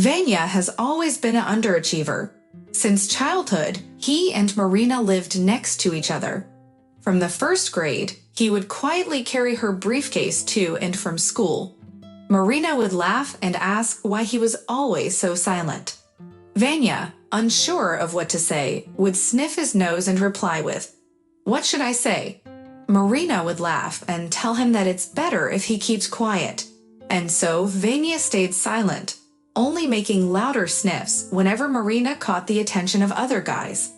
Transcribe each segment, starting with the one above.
Vanya has always been an underachiever. Since childhood, he and Marina lived next to each other. From the first grade, he would quietly carry her briefcase to and from school. Marina would laugh and ask why he was always so silent. Vanya, unsure of what to say, would sniff his nose and reply with, "What should I say?" Marina would laugh and tell him that it's better if he keeps quiet. And so Vanya stayed silent, only making louder sniffs whenever Marina caught the attention of other guys.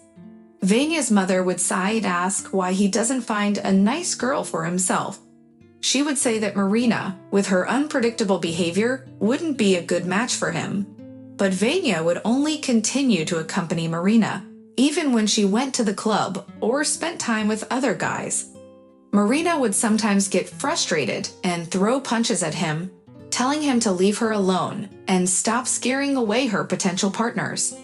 Vanya's mother would sigh and ask why he doesn't find a nice girl for himself. She would say that Marina, with her unpredictable behavior, wouldn't be a good match for him. But Vanya would only continue to accompany Marina, even when she went to the club or spent time with other guys. Marina would sometimes get frustrated and throw punches at him, telling him to leave her alone and stop scaring away her potential partners.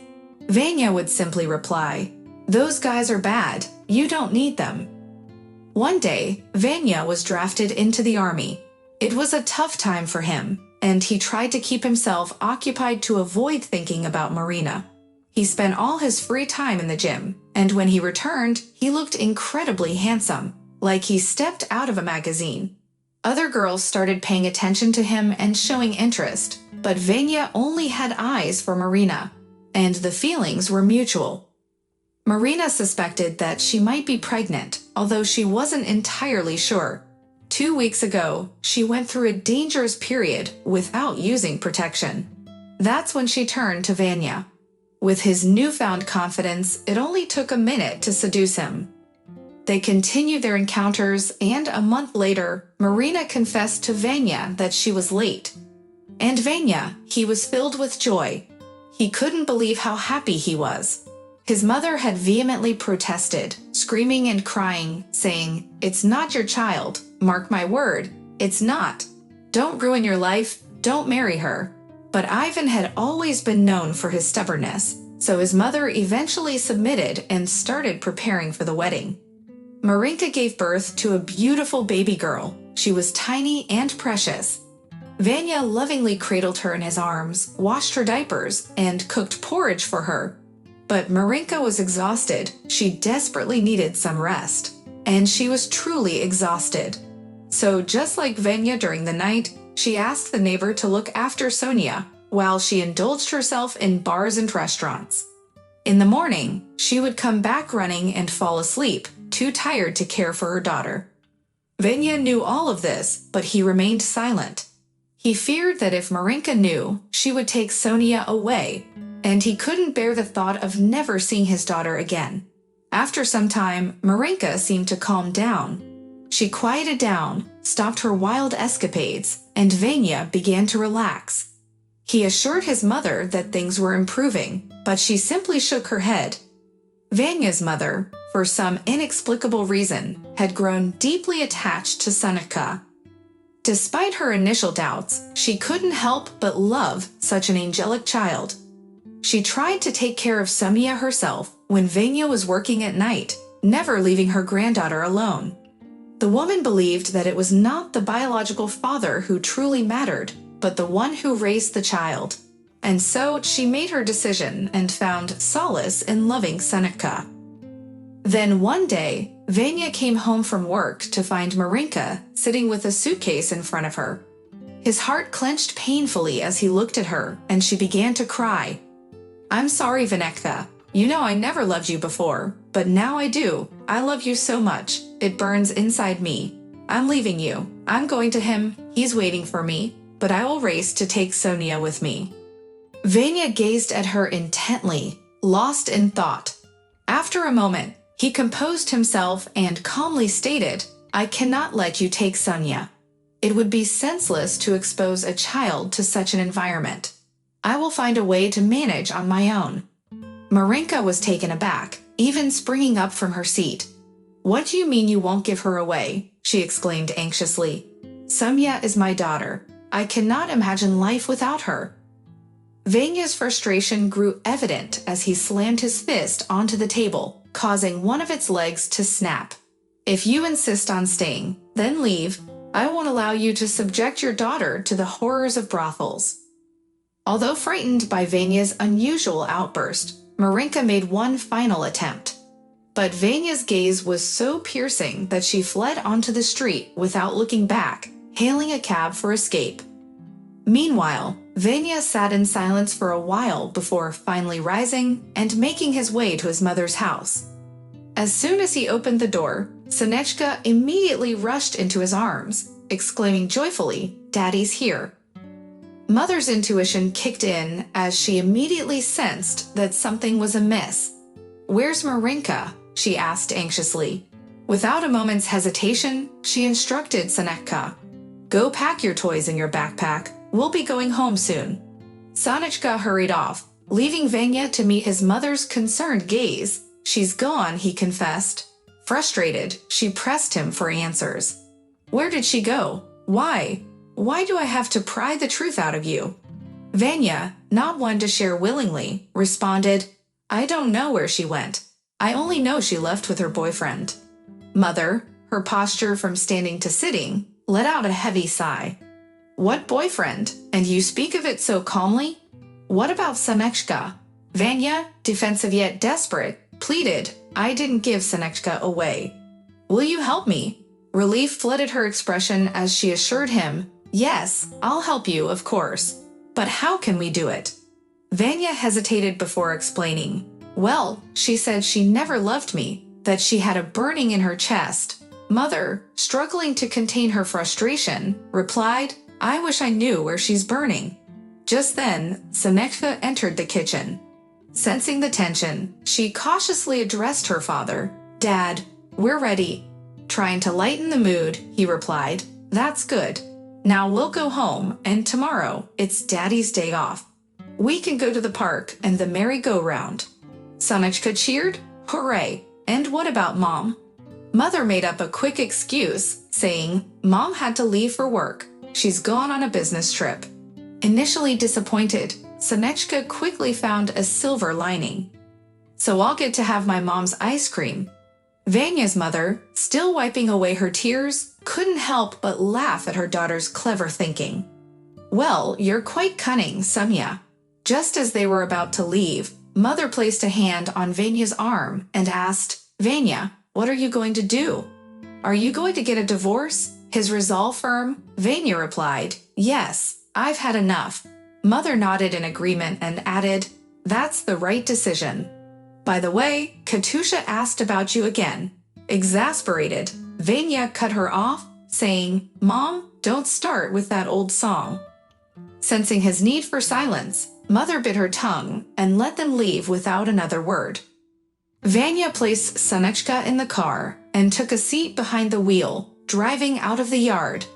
Vanya would simply reply, "Those guys are bad, you don't need them." One day, Vanya was drafted into the army. It was a tough time for him, and he tried to keep himself occupied to avoid thinking about Marina. He spent all his free time in the gym, and when he returned, he looked incredibly handsome, like he stepped out of a magazine. Other girls started paying attention to him and showing interest, but Vanya only had eyes for Marina, and the feelings were mutual. Marina suspected that she might be pregnant, although she wasn't entirely sure. 2 weeks ago, she went through a dangerous period without using protection. That's when she turned to Vanya. With his newfound confidence, it only took a minute to seduce him. They continued their encounters, and a month later, Marina confessed to Vanya that she was late. And Vanya, he was filled with joy. He couldn't believe how happy he was. His mother had vehemently protested, screaming and crying, saying, "It's not your child. Mark my word, it's not. Don't ruin your life, don't marry her." But Ivan had always been known for his stubbornness, so his mother eventually submitted and started preparing for the wedding. Marinka gave birth to a beautiful baby girl. She was tiny and precious. Vanya lovingly cradled her in his arms, washed her diapers, and cooked porridge for her. But Marinka was exhausted. She desperately needed some rest. And she was truly exhausted. So just like Vanya during the night, she asked the neighbor to look after Sonia while she indulged herself in bars and restaurants. In the morning, she would come back running and fall asleep, too tired to care for her daughter. Vanya knew all of this, but he remained silent. He feared that if Marinka knew, she would take Sonia away, and he couldn't bear the thought of never seeing his daughter again. After some time, Marinka seemed to calm down. She quieted down, stopped her wild escapades, and Vanya began to relax. He assured his mother that things were improving, but she simply shook her head. Vanya's mother, for some inexplicable reason, had grown deeply attached to Sonika. Despite her initial doubts, she couldn't help but love such an angelic child. She tried to take care of Sonia herself when Vanya was working at night, never leaving her granddaughter alone. The woman believed that it was not the biological father who truly mattered, but the one who raised the child. And so she made her decision and found solace in loving Sonika. Then one day, Vanya came home from work to find Marinka sitting with a suitcase in front of her. His heart clenched painfully as he looked at her, and she began to cry. "I'm sorry, Vaneka. You know I never loved you before, but now I do. I love you so much. It burns inside me. I'm leaving you. I'm going to him. He's waiting for me, but I will race to take Sonia with me." Vanya gazed at her intently, lost in thought. After a moment, he composed himself and calmly stated, "I cannot let you take Sonia. It would be senseless to expose a child to such an environment. I will find a way to manage on my own." Marinka was taken aback, even springing up from her seat. "What do you mean you won't give her away?" she exclaimed anxiously. "Sonia is my daughter. I cannot imagine life without her." Vanya's frustration grew evident as he slammed his fist onto the table, causing one of its legs to snap. "If you insist on staying, then leave. I won't allow you to subject your daughter to the horrors of brothels." Although frightened by Vanya's unusual outburst, Marinka made one final attempt. But Vanya's gaze was so piercing that she fled onto the street without looking back, hailing a cab for escape. Meanwhile, Vanya sat in silence for a while before finally rising and making his way to his mother's house. As soon as he opened the door, Sonechka immediately rushed into his arms, exclaiming joyfully, "Daddy's here." Mother's intuition kicked in as she immediately sensed that something was amiss. "Where's Marinka?" she asked anxiously. Without a moment's hesitation, she instructed Sonechka, "Go pack your toys in your backpack. We'll be going home soon." Sonechka hurried off, leaving Vanya to meet his mother's concerned gaze. "She's gone," he confessed. Frustrated, she pressed him for answers. "Where did she go? Why? Why do I have to pry the truth out of you?" Vanya, not one to share willingly, responded, "I don't know where she went. I only know she left with her boyfriend." Mother, her posture from standing to sitting, let out a heavy sigh. "What boyfriend? And you speak of it so calmly? What about Sonechka?" Vanya, defensive yet desperate, pleaded. I didn't give Sonechka away. "Will you help me?" Relief flooded her expression as she assured him, "Yes, I'll help you, of course. But how can we do it?" Vanya hesitated before explaining. "Well, she said she never loved me, that she had a burning in her chest." Mother, struggling to contain her frustration, replied, "I wish I knew where she's burning." Just then, Sonechka entered the kitchen. Sensing the tension, she cautiously addressed her father. "Dad, we're ready." Trying to lighten the mood, he replied, "That's good. Now we'll go home, and tomorrow it's Daddy's day off. We can go to the park and the merry-go-round." Sonechka cheered, "Hooray! And what about Mom?" Mother made up a quick excuse, saying, "Mom had to leave for work. She's gone on a business trip." Initially disappointed, Sonechka quickly found a silver lining. "So I'll get to have my mom's ice cream." Vanya's mother, still wiping away her tears, couldn't help but laugh at her daughter's clever thinking. "Well, you're quite cunning, Samya." Just as they were about to leave, Mother placed a hand on Vanya's arm and asked, "Vanya, what are you going to do? Are you going to get a divorce?" His resolve firm, Vanya replied, "Yes, I've had enough." Mother nodded in agreement and added, "That's the right decision. By the way, Katusha asked about you again." Exasperated, Vanya cut her off, saying, "Mom, don't start with that old song." Sensing his need for silence, Mother bit her tongue and let them leave without another word. Vanya placed Sonechka in the car and took a seat behind the wheel, driving out of the yard.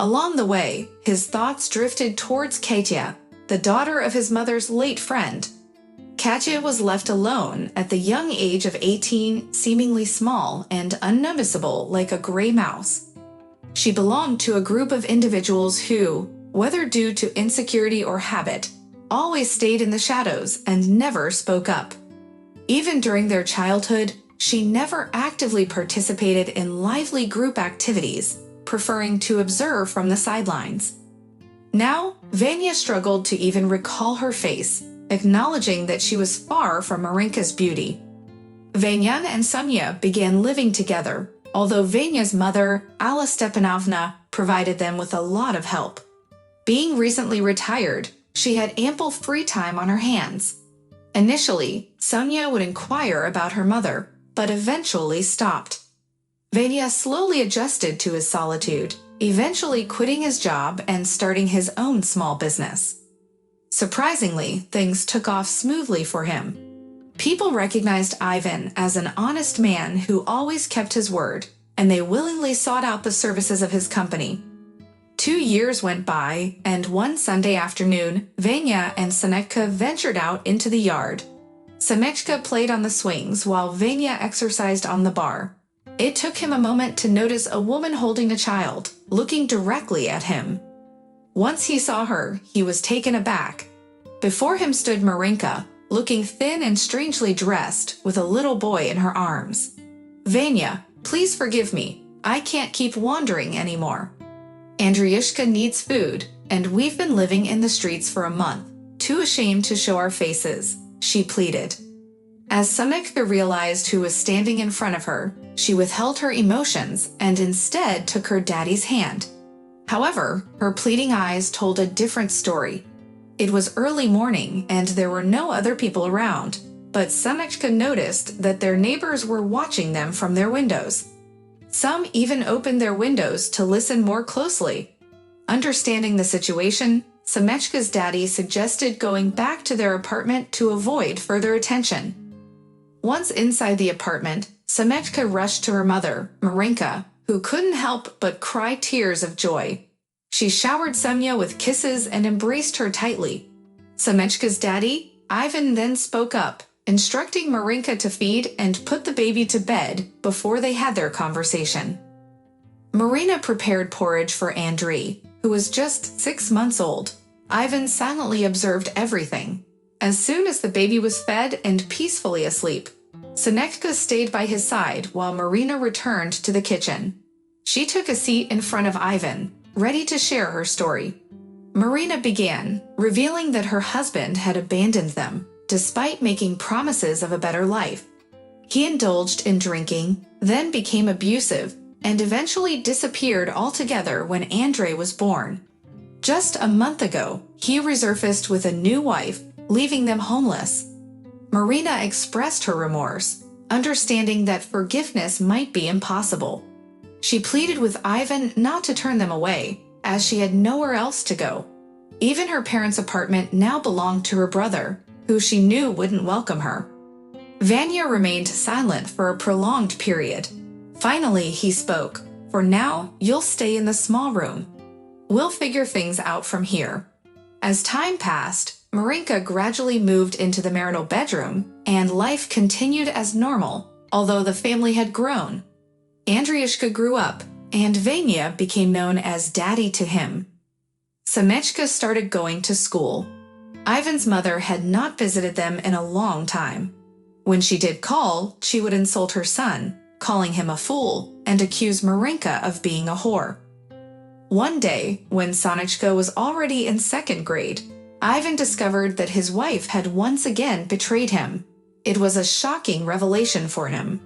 Along the way, his thoughts drifted towards Katya, the daughter of his mother's late friend. Katya was left alone at the young age of 18, seemingly small and unnoticeable like a gray mouse. She belonged to a group of individuals who, whether due to insecurity or habit, always stayed in the shadows and never spoke up. Even during their childhood, she never actively participated in lively group activities, preferring to observe from the sidelines. Now, Vanya struggled to even recall her face, acknowledging that she was far from Marinka's beauty. Vanya and Samya began living together, although Vanya's mother, Alla Stepanovna, provided them with a lot of help. Being recently retired, she had ample free time on her hands. Initially, Sonia would inquire about her mother, but eventually stopped. Vanya slowly adjusted to his solitude, eventually quitting his job and starting his own small business. Surprisingly, things took off smoothly for him. People recognized Ivan as an honest man who always kept his word, and they willingly sought out the services of his company. 2 years went by, and one Sunday afternoon, Vanya and Sonechka ventured out into the yard. Sonechka played on the swings while Vanya exercised on the bar. It took him a moment to notice a woman holding a child, looking directly at him. Once he saw her, he was taken aback. Before him stood Marinka, looking thin and strangely dressed, with a little boy in her arms. "Vanya, please forgive me. I can't keep wandering anymore. Andreyushka needs food, and we've been living in the streets for a month. too ashamed to show our faces," she pleaded. As Soneczka realized who was standing in front of her, she withheld her emotions and instead took her daddy's hand. However, her pleading eyes told a different story. It was early morning and there were no other people around, but Soneczka noticed that their neighbors were watching them from their windows. Some even opened their windows to listen more closely. Understanding the situation, Soneczka's daddy suggested going back to their apartment to avoid further attention. Once inside the apartment, Soneczka rushed to her mother, Marinka, who couldn't help but cry tears of joy. She showered Semya with kisses and embraced her tightly. Soneczka's daddy, Ivan, then spoke up, instructing Marinka to feed and put the baby to bed before they had their conversation. Marina prepared porridge for Andriy, who was just 6 months old. Ivan silently observed everything. As soon as the baby was fed and peacefully asleep, Soneczka stayed by his side while Marina returned to the kitchen. She took a seat in front of Ivan, ready to share her story. Marina began, revealing that her husband had abandoned them, despite making promises of a better life. He indulged in drinking, then became abusive, and eventually disappeared altogether when Andrei was born. Just a month ago, he resurfaced with a new wife, leaving them homeless. Marina expressed her remorse, understanding that forgiveness might be impossible. She pleaded with Ivan not to turn them away, as she had nowhere else to go. Even her parents' apartment now belonged to her brother, who she knew wouldn't welcome her. Vanya remained silent for a prolonged period. Finally, he spoke. "For now, you'll stay in the small room. We'll figure things out from here." As time passed, Marinka gradually moved into the marital bedroom, and life continued as normal, although the family had grown. Andriushka grew up, and Vanya became known as Daddy to him. Soneczka started going to school. Ivan's mother had not visited them in a long time. When she did call, she would insult her son, calling him a fool, and accuse Marinka of being a whore. One day, when Soneczka was already in 2nd grade, Ivan discovered that his wife had once again betrayed him. It was a shocking revelation for him.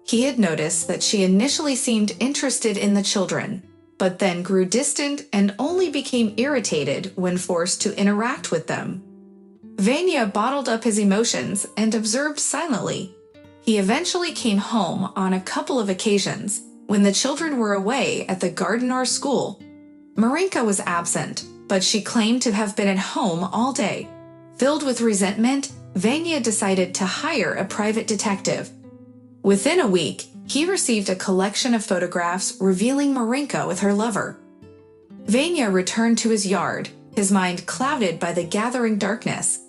He had noticed that she initially seemed interested in the children, but then grew distant and only became irritated when forced to interact with them. Vanya bottled up his emotions and observed silently. He eventually came home on a couple of occasions when the children were away at the garden or school. Marinka was absent, but she claimed to have been at home all day. Filled with resentment, Vanya decided to hire a private detective. Within a week, he received a collection of photographs revealing Marinka with her lover. Vanya returned to his yard, his mind clouded by the gathering darkness.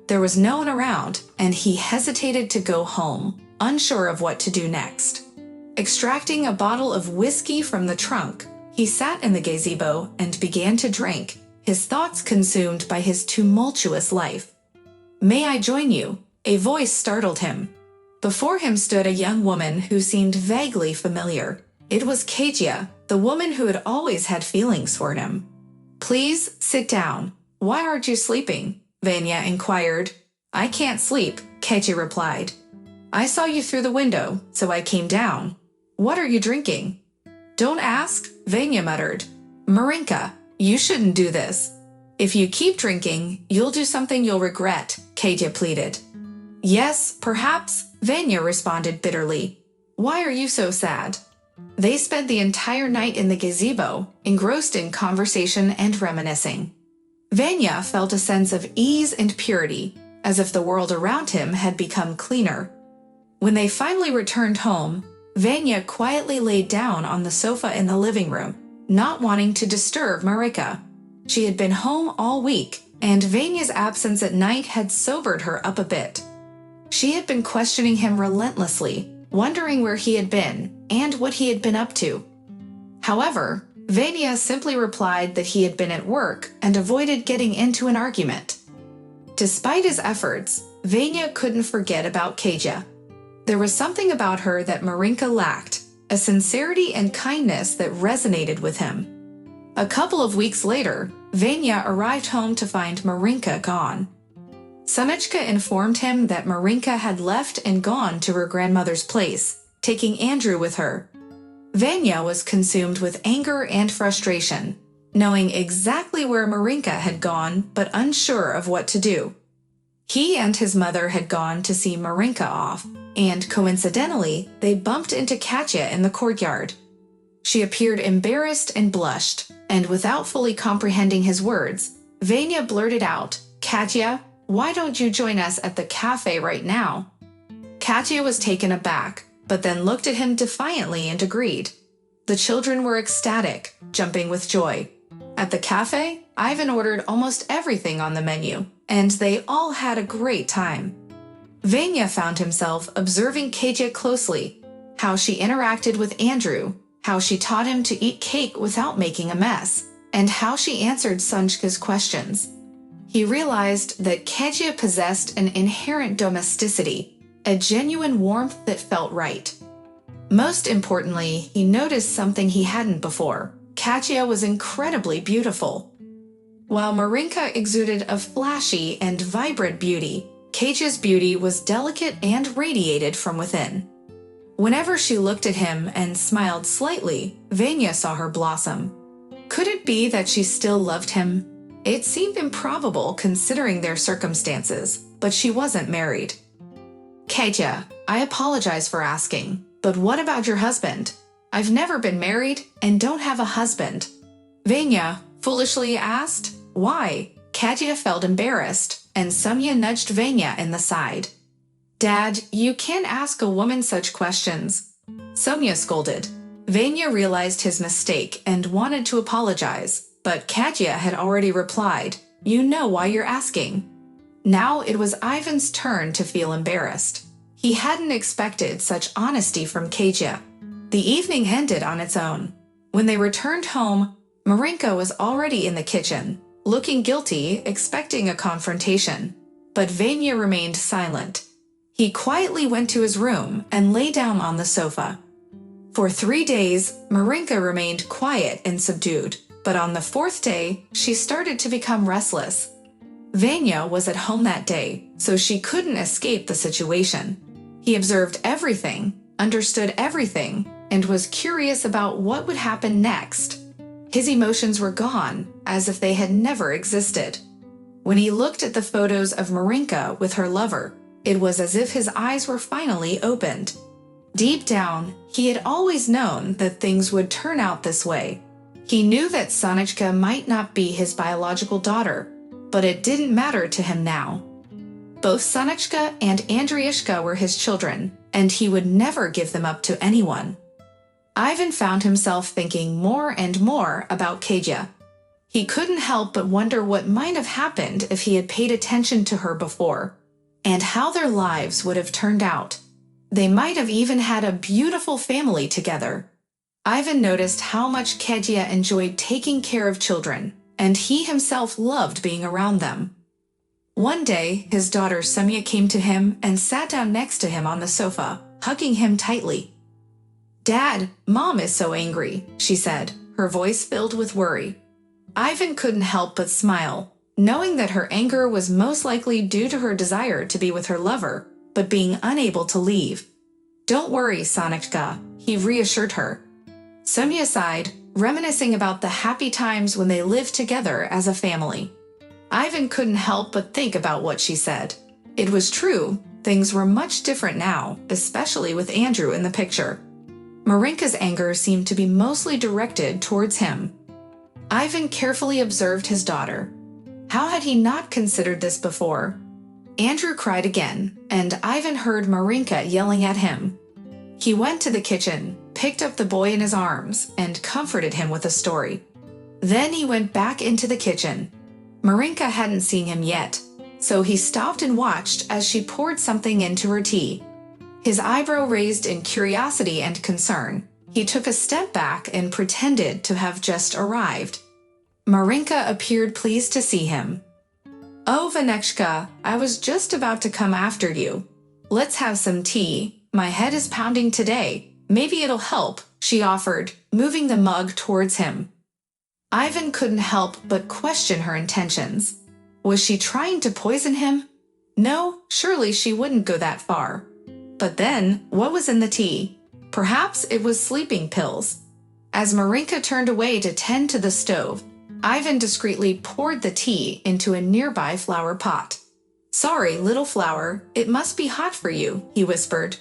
There was no one around, and he hesitated to go home, unsure of what to do next. Extracting a bottle of whiskey from the trunk, he sat in the gazebo and began to drink, his thoughts consumed by his tumultuous life. "May I join you?" A voice startled him. Before him stood a young woman who seemed vaguely familiar. It was Katya, the woman who had always had feelings for him. "Please sit down. Why aren't you sleeping?" Vanya inquired. "I can't sleep," Katya replied. "I saw you through the window, so I came down. What are you drinking?" "Don't ask," Vanya muttered. "Marinka, you shouldn't do this. If you keep drinking, you'll do something you'll regret," Katya pleaded. "Yes, perhaps," Vanya responded bitterly. "Why are you so sad?" They spent the entire night in the gazebo, engrossed in conversation and reminiscing. Vanya felt a sense of ease and purity, as if the world around him had become cleaner. When they finally returned home, Vanya quietly laid down on the sofa in the living room, not wanting to disturb Marinka. She had been home all week, and Vanya's absence at night had sobered her up a bit. She had been questioning him relentlessly, wondering where he had been and what he had been up to. However, Vanya simply replied that he had been at work and avoided getting into an argument. Despite his efforts, Vanya couldn't forget about Katya. There was something about her that Marinka lacked, a sincerity and kindness that resonated with him. A couple of weeks later, Vanya arrived home to find Marinka gone. Sonitchka informed him that Marinka had left and gone to her grandmother's place, taking Andrew with her. Vanya was consumed with anger and frustration, knowing exactly where Marinka had gone but unsure of what to do. He and his mother had gone to see Marinka off, and coincidentally, they bumped into Katya in the courtyard. She appeared embarrassed and blushed, and without fully comprehending his words, Vanya blurted out, "Katya, why don't you join us at the cafe right now?" Katya was taken aback, but then looked at him defiantly and agreed. The children were ecstatic, jumping with joy. At the cafe, Ivan ordered almost everything on the menu, and they all had a great time. Vanya found himself observing Katya closely, how she interacted with Andrew, how she taught him to eat cake without making a mess, and how she answered Sonitchka's questions. He realized that Katya possessed an inherent domesticity, a genuine warmth that felt right. Most importantly, he noticed something he hadn't before. Katya was incredibly beautiful. While Marinka exuded a flashy and vibrant beauty, Katya's beauty was delicate and radiated from within. Whenever she looked at him and smiled slightly, Vanya saw her blossom. Could it be that she still loved him? It seemed improbable considering their circumstances, but she wasn't married. "Katya, I apologize for asking, but what about your husband? I've never been married and don't have a husband." Vanya foolishly asked. "Why?" Katya felt embarrassed, and Sonia nudged Vanya in the side. "Dad, you can't ask a woman such questions," Sonia scolded. Vanya realized his mistake and wanted to apologize, but Katya had already replied, "You know why you're asking." Now it was Ivan's turn to feel embarrassed. He hadn't expected such honesty from Katya. The evening ended on its own. When they returned home, Marinka was already in the kitchen, looking guilty, expecting a confrontation. But Vanya remained silent. He quietly went to his room and lay down on the sofa. For 3 days, Marinka remained quiet and subdued, but on the 4th day, she started to become restless. Vanya was at home that day, so she couldn't escape the situation. He observed everything, understood everything, and was curious about what would happen next. His emotions were gone, as if they had never existed. When he looked at the photos of Marinka with her lover, it was as if his eyes were finally opened. Deep down, he had always known that things would turn out this way. He knew that Sonitchka might not be his biological daughter, but it didn't matter to him now. Both Sonitchka and Andriushka were his children, and he would never give them up to anyone. Ivan found himself thinking more and more about Katya. He couldn't help but wonder what might have happened if he had paid attention to her before, and how their lives would have turned out. They might have even had a beautiful family together. Ivan noticed how much Katya enjoyed taking care of children, and he himself loved being around them. One day, his daughter Sonia came to him and sat down next to him on the sofa, hugging him tightly. "Dad, Mom is so angry," she said, her voice filled with worry. Ivan couldn't help but smile, knowing that her anger was most likely due to her desire to be with her lover, but being unable to leave. "Don't worry, Sonitchka," he reassured her. Sonia sighed, reminiscing about the happy times when they lived together as a family. Ivan couldn't help but think about what she said. It was true, things were much different now, especially with Andrew in the picture. Marinka's anger seemed to be mostly directed towards him. Ivan carefully observed his daughter. How had he not considered this before? Andrew cried again, and Ivan heard Marinka yelling at him. He went to the kitchen, picked up the boy in his arms, and comforted him with a story. Then he went back into the kitchen. Marinka hadn't seen him yet, so he stopped and watched as she poured something into her tea. His eyebrow raised in curiosity and concern. He took a step back and pretended to have just arrived. Marinka appeared pleased to see him. "Oh, Vanechka, I was just about to come after you. Let's have some tea. My head is pounding today. Maybe it'll help," she offered, moving the mug towards him. Ivan couldn't help but question her intentions. Was she trying to poison him? No, surely she wouldn't go that far. But then, what was in the tea? Perhaps it was sleeping pills. As Marinka turned away to tend to the stove, Ivan discreetly poured the tea into a nearby flower pot. "Sorry, little flower, it must be hot for you," he whispered.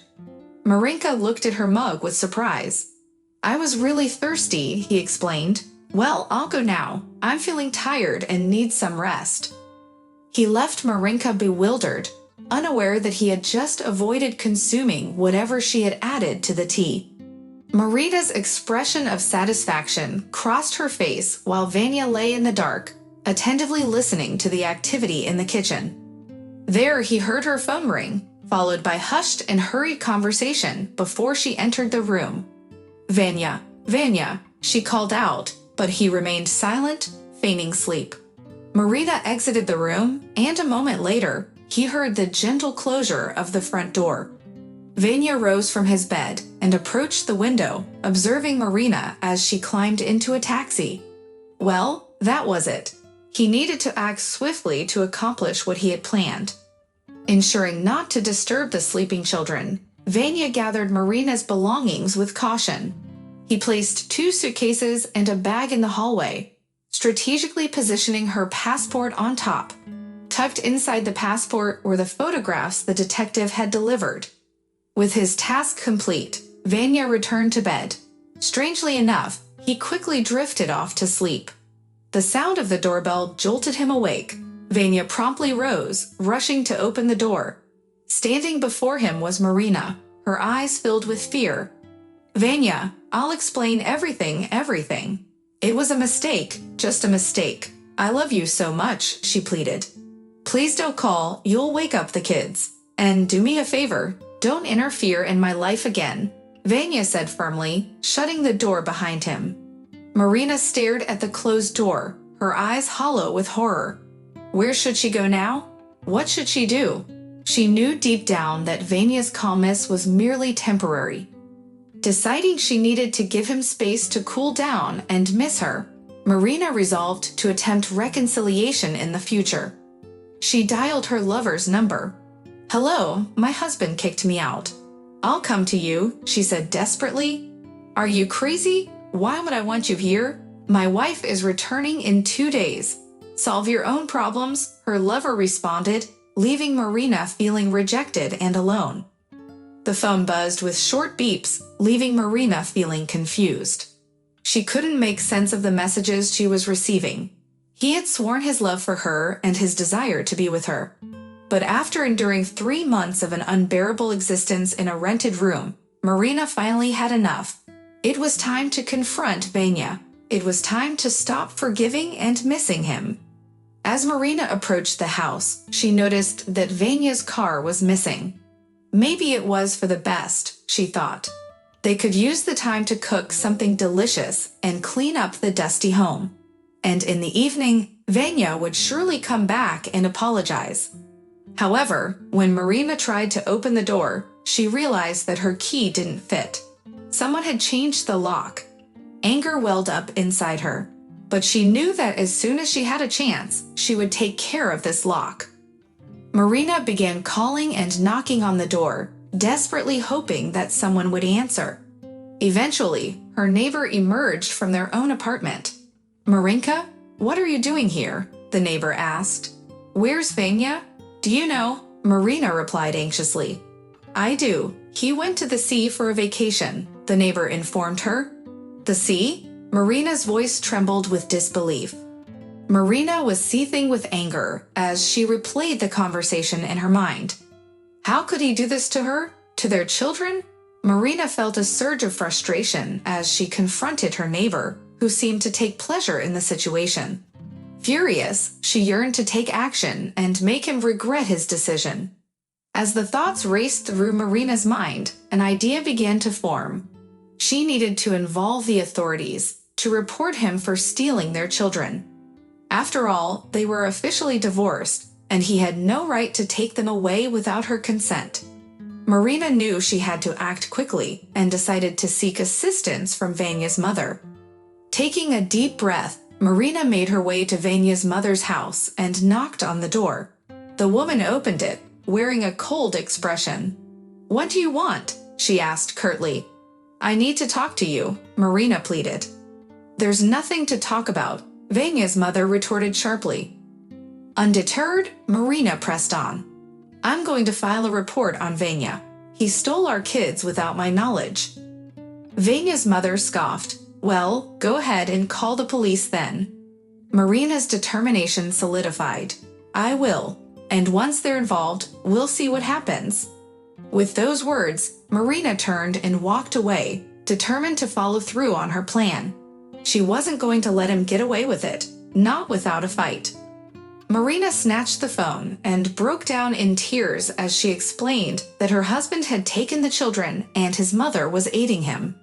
Marinka looked at her mug with surprise. "I was really thirsty," he explained. "Well, I'll go now. I'm feeling tired and need some rest." He left Marinka bewildered, unaware that he had just avoided consuming whatever she had added to the tea. Marita's expression of satisfaction crossed her face while Vanya lay in the dark, attentively listening to the activity in the kitchen. There he heard her phone ring, followed by hushed and hurried conversation before she entered the room. "Vanya, Vanya," she called out, but he remained silent, feigning sleep. Marita exited the room, and a moment later, he heard the gentle closure of the front door. Vanya rose from his bed and approached the window, observing Marina as she climbed into a taxi. Well, that was it. He needed to act swiftly to accomplish what he had planned. Ensuring not to disturb the sleeping children, Vanya gathered Marina's belongings with caution. He placed 2 suitcases and a bag in the hallway, strategically positioning her passport on top. Tucked inside the passport were the photographs the detective had delivered. With his task complete, Vanya returned to bed. Strangely enough, he quickly drifted off to sleep. The sound of the doorbell jolted him awake. Vanya promptly rose, rushing to open the door. Standing before him was Marina, her eyes filled with fear. "Vanya, I'll explain everything. It was a mistake, just a mistake. I love you so much," she pleaded. "Please don't call, you'll wake up the kids. And do me a favor, don't interfere in my life again," Vanya said firmly, shutting the door behind him. Marina stared at the closed door, her eyes hollow with horror. Where should she go now? What should she do? She knew deep down that Vanya's calmness was merely temporary. Deciding she needed to give him space to cool down and miss her, Marina resolved to attempt reconciliation in the future. She dialed her lover's number. "Hello, my husband kicked me out." "I'll come to you," she said desperately. "Are you crazy? Why would I want you here? My wife is returning in 2 days. "Solve your own problems," her lover responded, leaving Marina feeling rejected and alone. The phone buzzed with short beeps, leaving Marina feeling confused. She couldn't make sense of the messages she was receiving. He had sworn his love for her and his desire to be with her. But after enduring 3 months of an unbearable existence in a rented room, Marina finally had enough. It was time to confront Vanya. It was time to stop forgiving and missing him. As Marina approached the house, she noticed that Vanya's car was missing. Maybe it was for the best, she thought. They could use the time to cook something delicious and clean up the dusty home. And in the evening, Vanya would surely come back and apologize. However, when Marina tried to open the door, she realized that her key didn't fit. Someone had changed the lock. Anger welled up inside her, but she knew that as soon as she had a chance, she would take care of this lock. Marina began calling and knocking on the door, desperately hoping that someone would answer. Eventually, her neighbor emerged from their own apartment. "Marinka, what are you doing here?" the neighbor asked. "Where's Vanya?" "Do you know?" Marina replied anxiously. "I do. He went to the sea for a vacation," the neighbor informed her. "The sea?" Marina's voice trembled with disbelief. Marina was seething with anger as she replayed the conversation in her mind. How could he do this to her? To their children? Marina felt a surge of frustration as she confronted her neighbor, who seemed to take pleasure in the situation. Furious, she yearned to take action and make him regret his decision. As the thoughts raced through Marina's mind, an idea began to form. She needed to involve the authorities, to report him for stealing their children. After all, they were officially divorced, and he had no right to take them away without her consent. Marina knew she had to act quickly and decided to seek assistance from Vanya's mother. Taking a deep breath, Marina made her way to Vanya's mother's house and knocked on the door. The woman opened it, wearing a cold expression. "What do you want?" she asked curtly. "I need to talk to you," Marina pleaded. "There's nothing to talk about," Vanya's mother retorted sharply. Undeterred, Marina pressed on. "I'm going to file a report on Vanya. He stole our kids without my knowledge." Vanya's mother scoffed. "Well, go ahead and call the police then." Marina's determination solidified. "I will, and once they're involved, we'll see what happens." With those words, Marina turned and walked away, determined to follow through on her plan. She wasn't going to let him get away with it, not without a fight. Marina snatched the phone and broke down in tears as she explained that her husband had taken the children and his mother was aiding him.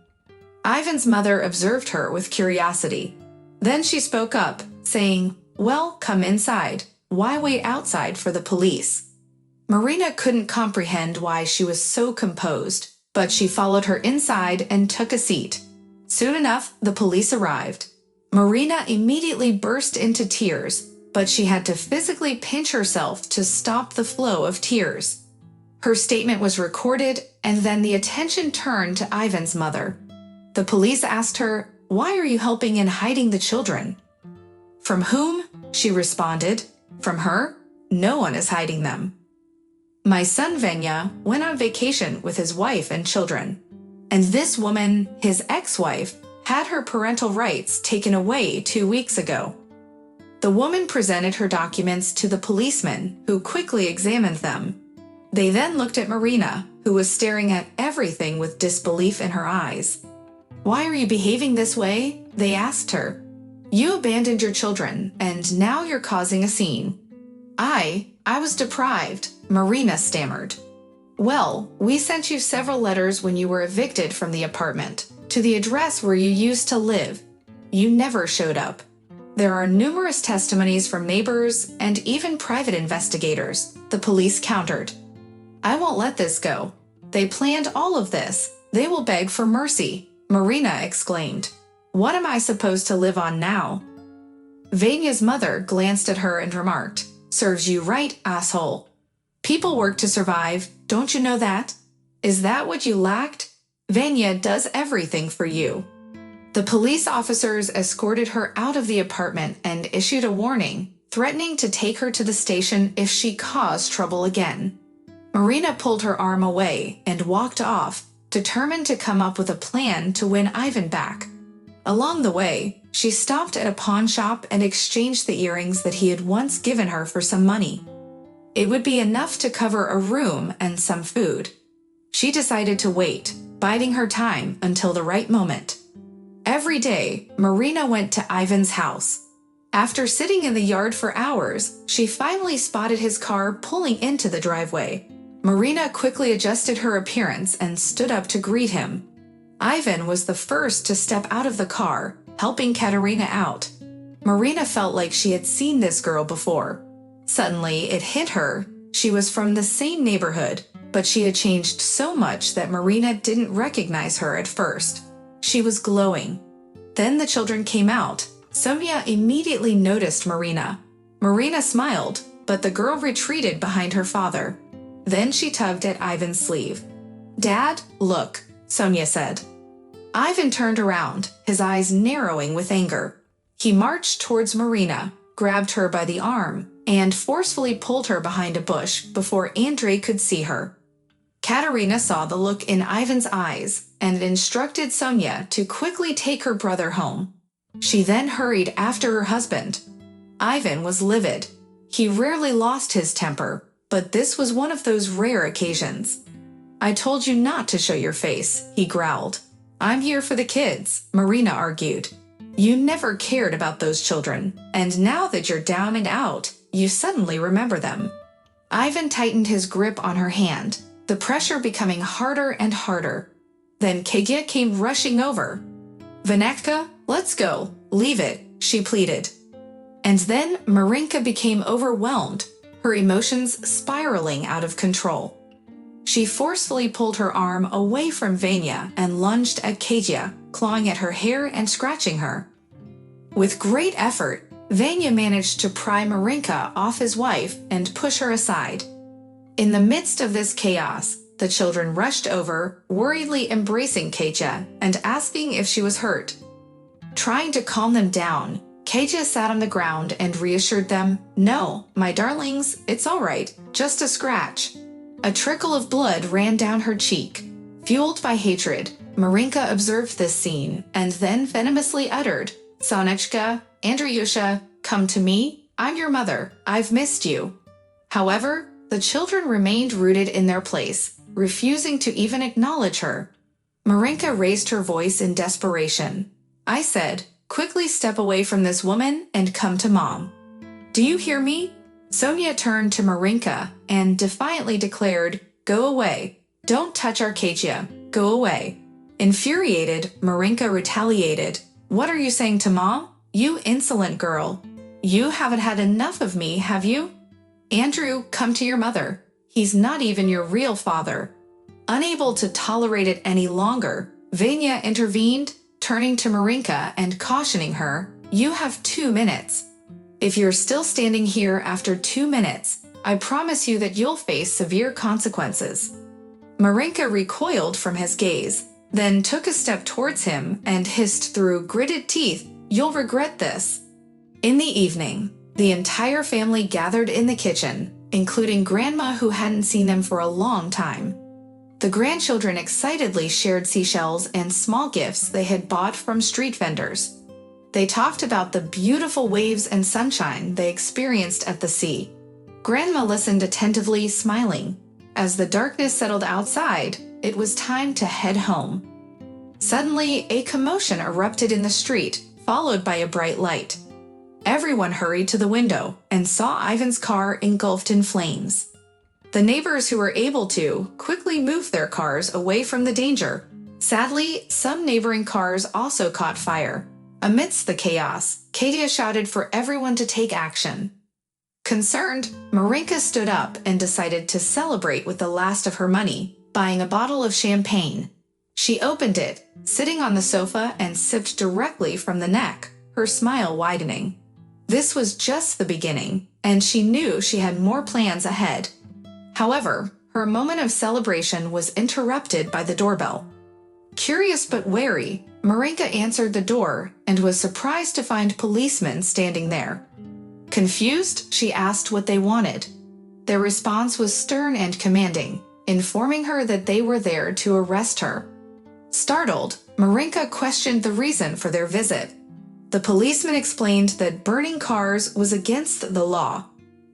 Ivan's mother observed her with curiosity. Then she spoke up, saying, "Well, come inside. Why wait outside for the police?" Marina couldn't comprehend why she was so composed, but she followed her inside and took a seat. Soon enough, the police arrived. Marina immediately burst into tears, but she had to physically pinch herself to stop the flow of tears. Her statement was recorded, and then the attention turned to Ivan's mother. The police asked her, "Why are you helping in hiding the children?" "From whom?" she responded. "From her? No one is hiding them. My son Vanya went on vacation with his wife and children. And this woman, his ex-wife, had her parental rights taken away 2 weeks ago." The woman presented her documents to the policeman, who quickly examined them. They then looked at Marina, who was staring at everything with disbelief in her eyes. "Why are you behaving this way?" they asked her. "You abandoned your children, and now you're causing a scene." I was deprived," Marina stammered. "Well, we sent you several letters when you were evicted from the apartment, to the address where you used to live. You never showed up. There are numerous testimonies from neighbors and even private investigators," the police countered. "I won't let this go. They planned all of this. They will beg for mercy," Marina exclaimed. "What am I supposed to live on now?" Vanya's mother glanced at her and remarked, "Serves you right, asshole. People work to survive, don't you know that? Is that what you lacked? Vanya does everything for you." The police officers escorted her out of the apartment and issued a warning, threatening to take her to the station if she caused trouble again. Marina pulled her arm away and walked off, determined to come up with a plan to win Ivan back. Along the way, she stopped at a pawn shop and exchanged the earrings that he had once given her for some money. It would be enough to cover a room and some food. She decided to wait, biding her time until the right moment. Every day, Marina went to Ivan's house. After sitting in the yard for hours, she finally spotted his car pulling into the driveway. Marina quickly adjusted her appearance and stood up to greet him. Ivan was the first to step out of the car, helping Katerina out. Marina felt like she had seen this girl before. Suddenly, it hit her. She was from the same neighborhood, but she had changed so much that Marina didn't recognize her at first. She was glowing. Then the children came out. Sonia immediately noticed Marina. Marina smiled, but the girl retreated behind her father. Then she tugged at Ivan's sleeve. "Dad, look," Sonia said. Ivan turned around, his eyes narrowing with anger. He marched towards Marina, grabbed her by the arm, and forcefully pulled her behind a bush before Andrei could see her. Katerina saw the look in Ivan's eyes and instructed Sonia to quickly take her brother home. She then hurried after her husband. Ivan was livid. He rarely lost his temper, but this was one of those rare occasions. "I told you not to show your face," he growled. "I'm here for the kids," Marina argued. "You never cared about those children, and now that you're down and out, you suddenly remember them." Ivan tightened his grip on her hand, the pressure becoming harder and harder. Then Kegya came rushing over. "Vanetka, let's go. Leave it," she pleaded. And then Marinka became overwhelmed, her emotions spiraling out of control. She forcefully pulled her arm away from Vanya and lunged at Kegya, clawing at her hair and scratching her. With great effort, Vanya managed to pry Marinka off his wife and push her aside. In the midst of this chaos, the children rushed over, worriedly embracing Katja and asking if she was hurt. Trying to calm them down, Katja sat on the ground and reassured them, "No, my darlings, it's all right, just a scratch." A trickle of blood ran down her cheek. Fueled by hatred, Marinka observed this scene and then venomously uttered, "Sonechka, Andreyusha, come to me, I'm your mother, I've missed you." However, the children remained rooted in their place, refusing to even acknowledge her. Marinka raised her voice in desperation. "I said, quickly step away from this woman and come to Mom. Do you hear me?" Sonia turned to Marinka and defiantly declared, "Go away. Don't touch our Katja. Go away." Infuriated, Marinka retaliated, "What are you saying to Mom? You insolent girl. You haven't had enough of me, have you? Andrew, come to your mother. He's not even your real father." Unable to tolerate it any longer, Vanya intervened, turning to Marinka and cautioning her, "You have 2 minutes. If you're still standing here after 2 minutes, I promise you that you'll face severe consequences." Marinka recoiled from his gaze, then took a step towards him and hissed through gritted teeth, "You'll regret this." In the evening, the entire family gathered in the kitchen, including Grandma who hadn't seen them for a long time. The grandchildren excitedly shared seashells and small gifts they had bought from street vendors. They talked about the beautiful waves and sunshine they experienced at the sea. Grandma listened attentively, smiling. As the darkness settled outside, it was time to head home. Suddenly, a commotion erupted in the street, followed by a bright light. Everyone hurried to the window and saw Ivan's car engulfed in flames. The neighbors who were able to quickly moved their cars away from the danger. Sadly, some neighboring cars also caught fire. Amidst the chaos, Katja shouted for everyone to take action. Concerned, Marinka stood up and decided to celebrate with the last of her money, buying a bottle of champagne. She opened it, sitting on the sofa, and sipped directly from the neck, her smile widening. This was just the beginning, and she knew she had more plans ahead. However, her moment of celebration was interrupted by the doorbell. Curious but wary, Marinka answered the door and was surprised to find policemen standing there. Confused, she asked what they wanted. Their response was stern and commanding, informing her that they were there to arrest her. Startled, Marinka questioned the reason for their visit. The policeman explained that burning cars was against the law.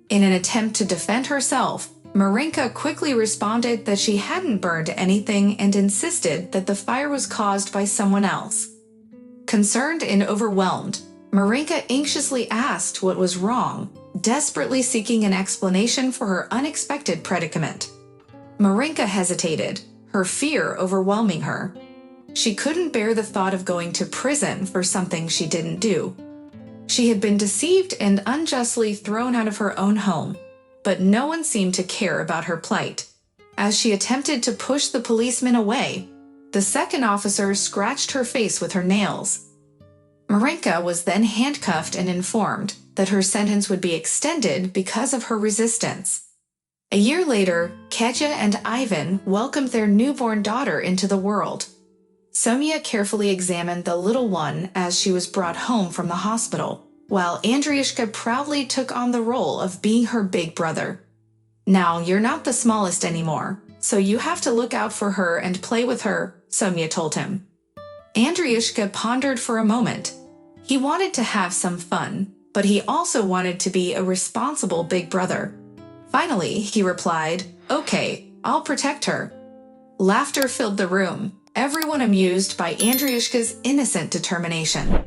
In an attempt to defend herself, Marinka quickly responded that she hadn't burned anything and insisted that the fire was caused by someone else. Concerned and overwhelmed, Marinka anxiously asked what was wrong, desperately seeking an explanation for her unexpected predicament. Marinka hesitated, her fear overwhelming her. She couldn't bear the thought of going to prison for something she didn't do. She had been deceived and unjustly thrown out of her own home, but no one seemed to care about her plight. As she attempted to push the policeman away, the second officer scratched her face with her nails. Marinka was then handcuffed and informed that her sentence would be extended because of her resistance. A year later, Katja and Ivan welcomed their newborn daughter into the world. Sonia carefully examined the little one as she was brought home from the hospital, while Andreyushka proudly took on the role of being her big brother. "Now you're not the smallest anymore, so you have to look out for her and play with her," Sonia told him. Andreyushka pondered for a moment. He wanted to have some fun, but he also wanted to be a responsible big brother. Finally, he replied, "Okay, I'll protect her." Laughter filled the room, everyone amused by Andreyushka's innocent determination.